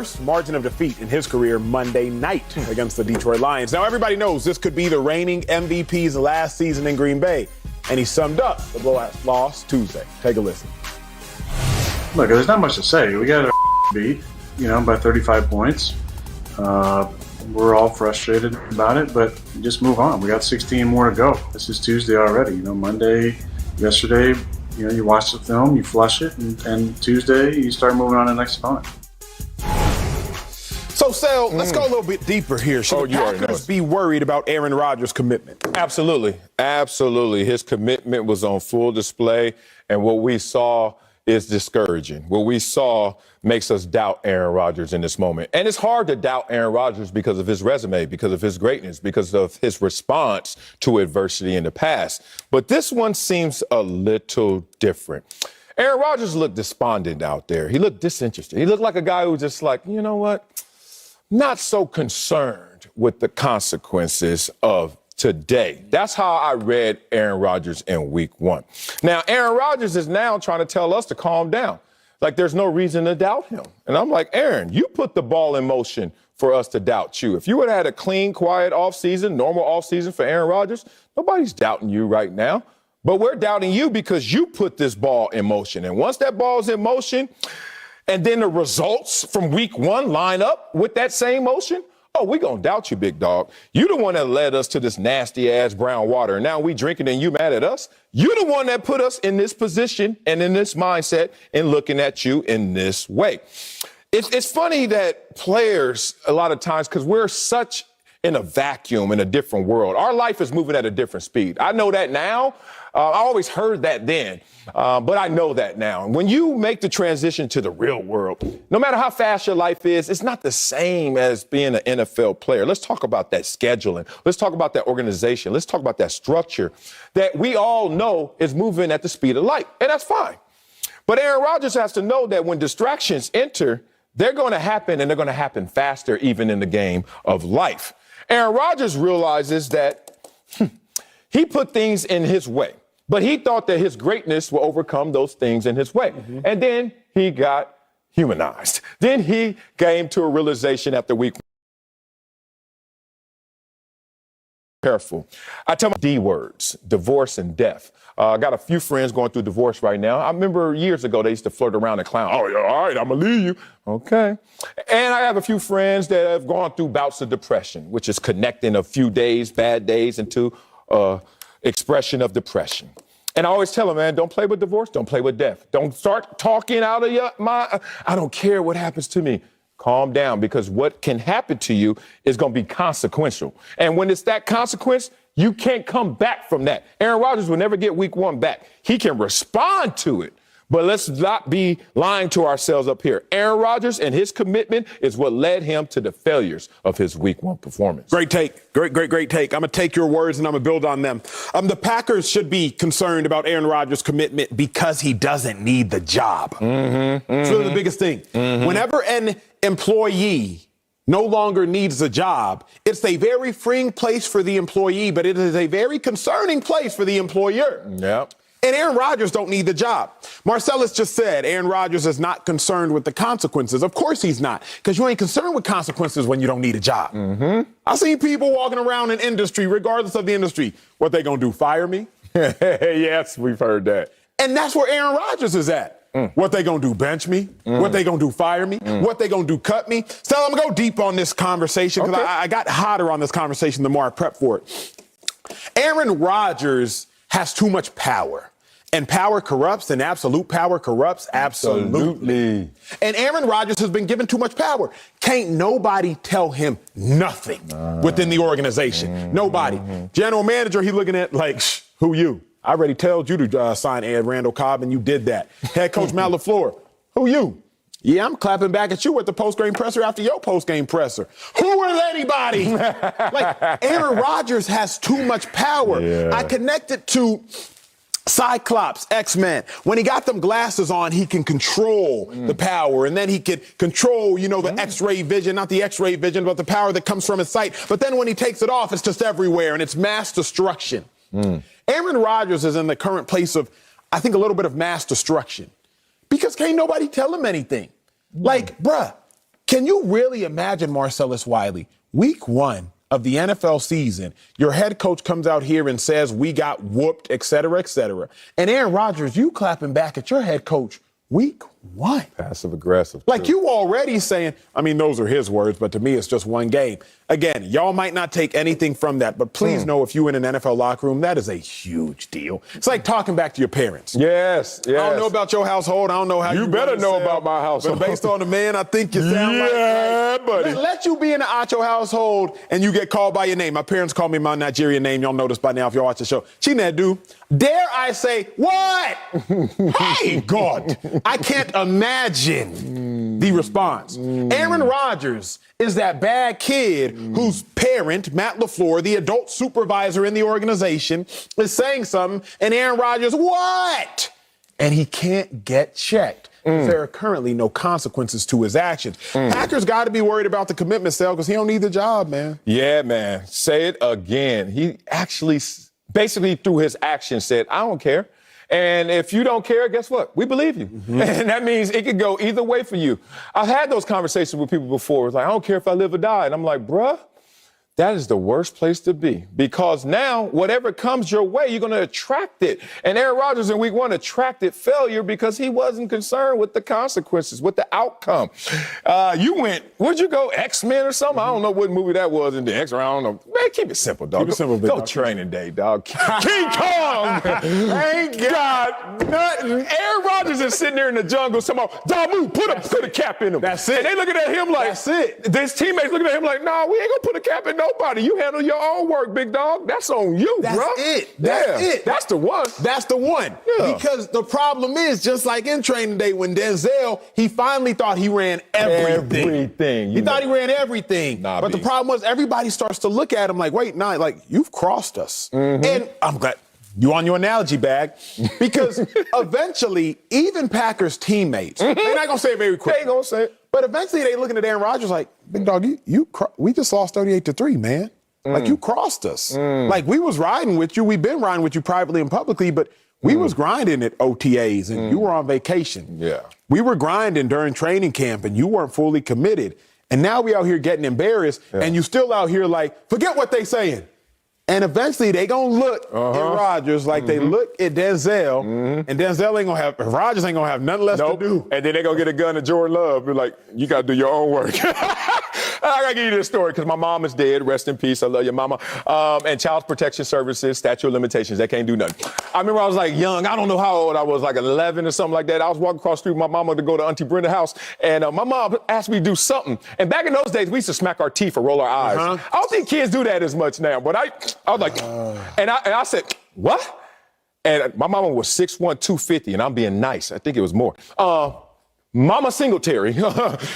First margin of defeat in his career Monday night against the Detroit Lions. Now, everybody knows this could be the reigning MVP's last season in Green Bay, and he summed up the blowout loss Tuesday. Take a listen. Look, there's not much to say. We got beat, by 35 points. We're all frustrated about it, but just move on. We got 16 more to go. This is Tuesday already. Monday, yesterday, you watch the film, you flush it, and Tuesday you start moving on to the next opponent. So, Sal, let's go a little bit deeper here. Should the Packers be worried about Aaron Rodgers' commitment? Absolutely. Absolutely. His commitment was on full display, and what we saw is discouraging. What we saw makes us doubt Aaron Rodgers in this moment. And it's hard to doubt Aaron Rodgers because of his resume, because of his greatness, because of his response to adversity in the past. But this one seems a little different. Aaron Rodgers looked despondent out there. He looked disinterested. He looked like a guy who was just like, you know what? Not so concerned with the consequences of today. That's how I read Aaron Rodgers in week one. Now, Aaron Rodgers is now trying to tell us to calm down. Like there's no reason to doubt him. And I'm like, Aaron, you put the ball in motion for us to doubt you. If you would have had a clean, quiet offseason, normal offseason for Aaron Rodgers, nobody's doubting you right now. But we're doubting you because you put this ball in motion. And once that ball's in motion, and then the results from week one line up with that same motion, oh, we gonna doubt you, big dog. You the one that led us to this nasty-ass brown water, and now we drinking and you mad at us? You the one that put us in this position and in this mindset and looking at you in this way. It's funny that players, a lot of times, because we're such in a vacuum, in a different world. Our life is moving at a different speed. I know that now. I always heard that then, but I know that now. And when you make the transition to the real world, no matter how fast your life is, it's not the same as being an NFL player. Let's talk about that scheduling. Let's talk about that organization. Let's talk about that structure that we all know is moving at the speed of light, and that's fine. But Aaron Rodgers has to know that when distractions enter, they're going to happen, and they're going to happen faster even in the game of life. Aaron Rodgers realizes that he put things in his way, but he thought that his greatness will overcome those things in his way. And then he got humanized. Then he came to a realization after week one. Careful. I tell my D words, divorce and death. I got a few friends going through divorce right now. I remember years ago, they used to flirt around and clown. Oh, yeah, all right, I'm going to leave you. Okay. And I have a few friends that have gone through bouts of depression, which is connecting a few days, bad days, into expression of depression. And I always tell them, man, don't play with divorce. Don't play with death. Don't start talking out of your mind. I don't care what happens to me. Calm down, because what can happen to you is going to be consequential. And when it's that consequence, you can't come back from that. Aaron Rodgers will never get week one back. He can respond to it. But let's not be lying to ourselves up here. Aaron Rodgers and his commitment is what led him to the failures of his week one performance. Great take. Great take. I'm going to take your words and I'm going to build on them. The Packers should be concerned about Aaron Rodgers' commitment because he doesn't need the job. It's really the biggest thing. Whenever an employee no longer needs a job, it's a very freeing place for the employee, but it is a very concerning place for the employer. Yep. And Aaron Rodgers don't need the job. Marcellus just said Aaron Rodgers is not concerned with the consequences. Of course he's not, because you ain't concerned with consequences when you don't need a job. I've seen people walking around in industry, regardless of the industry. What they gonna do, fire me? Yes, we've heard that. And that's where Aaron Rodgers is at. What they gonna do, bench me? What they gonna do, fire me? What they gonna do, cut me? So I'm gonna go deep on this conversation because I got hotter on this conversation the more I prep for it. Aaron Rodgers has too much power. And power corrupts, and absolute power corrupts absolutely. And Aaron Rodgers has been given too much power. Can't nobody tell him nothing within the organization. Nobody. General manager, he looking at like, who you? I already told you to sign Ed Randall Cobb, and you did that. Head coach Matt LaFleur, who you? Yeah, I'm clapping back at you at the post-game presser after your post-game presser. Who is anybody? Like, Aaron Rodgers has too much power. Yeah. I connected to Cyclops, X-Men. When he got them glasses on, he can control the power, and then he could control, the X-ray vision, not the X-ray vision, but the power that comes from his sight. But then when he takes it off, it's just everywhere, and it's mass destruction. Aaron Rodgers is in the current place of, I think, a little bit of mass destruction because can't nobody tell him anything. Like, bruh, Can you really imagine, Marcellus Wiley, week 1 of the NFL season, your head coach comes out here and says, we got whooped, et cetera, and Aaron Rodgers, you clapping back at your head coach week 1. Passive aggressive. Like you already saying, I mean, those are his words, but to me, it's just one game. Again, y'all might not take anything from that, but please know if you in an NFL locker room, that is a huge deal. It's like talking back to your parents. Yes. I don't know about your household. I don't know how you better know sound, about my household. But based on the man, I think you sound like buddy. Let you be in the Acho household and you get called by your name. My parents call me my Nigerian name. Y'all know this by now if y'all watch the show. Chinedu. Dare I say, what? Hey, God. I can't imagine the response. Aaron Rodgers is that bad kid whose parent, Matt LaFleur, the adult supervisor in the organization, is saying something, and Aaron Rodgers, what? And he can't get checked. There are currently no consequences to his actions. Packers got to be worried about the commitment sale because he don't need the job, man. Yeah, man. Say it again. He actually basically through his actions said, I don't care. And if you don't care, guess what? We believe you. And that means it could go either way for you. I've had those conversations with people before. It's like, I don't care if I live or die. And I'm like, bruh, that is the worst place to be because now whatever comes your way, you're going to attract it. And Aaron Rodgers in week 1 attracted failure because he wasn't concerned with the consequences, with the outcome. You went, where'd you go? X-Men or something? I don't know what movie that was in the X-Men. I don't know. Man, keep it simple, dog. Keep it simple, Go dog. Training Day, dog. King Kong! Ain't got nothing. Aaron Rodgers is sitting there in the jungle, somehow, Damu, put a cap in him. That's it. And they looking at him like, that's it. His teammates looking at him like, nah, we ain't gonna put a cap in nobody. You handle your own work, big dog. That's on you, That's bro. it. That's it. That's the one. That's the one. Yeah. Because the problem is, just like in Training Day when Denzel, he finally thought he ran everything. He thought he ran everything. Nah, but the problem was everybody starts to look at him like, wait, nah, like, you've crossed us. And I'm glad you on your analogy bag because eventually, even Packers teammates, they're not going to say it very quickly. They ain't gonna say it. But eventually they looking at Aaron Rodgers like, big dog, we just lost 38-3, man. Like you crossed us. Like we was riding with you. We've been riding with you privately and publicly, but we was grinding at OTAs and you were on vacation. Yeah. We were grinding during training camp and you weren't fully committed. And now we out here getting embarrassed and you still out here like, forget what they saying. And eventually they gonna look at Rodgers like they look at Denzel, and Denzel ain't gonna have, Rodgers ain't gonna have nothing less to do. And then they gonna get a gun to Jordan Love. Be like, you gotta do your own work. I gotta give you this story because my mom is dead. Rest in peace. I love your mama. And Child Protection Services, statute of limitations, they can't do nothing. I remember I was like young. I don't know how old I was, like 11 or something like that. I was walking across the street with my mama to go to Auntie Brenda's house, and my mom asked me to do something. And back in those days, we used to smack our teeth or roll our eyes. I don't think kids do that as much now, but I was like, and I said, what? And my mama was 6'1", 250, and I'm being nice. I think it was more. Mama Singletary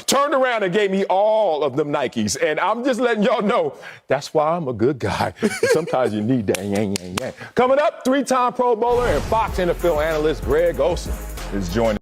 turned around and gave me all of them Nikes. And I'm just letting y'all know, that's why I'm a good guy. Sometimes you need that yang, yang, yang. Coming up, 3-time Pro Bowler and Fox NFL analyst Greg Olsen is joining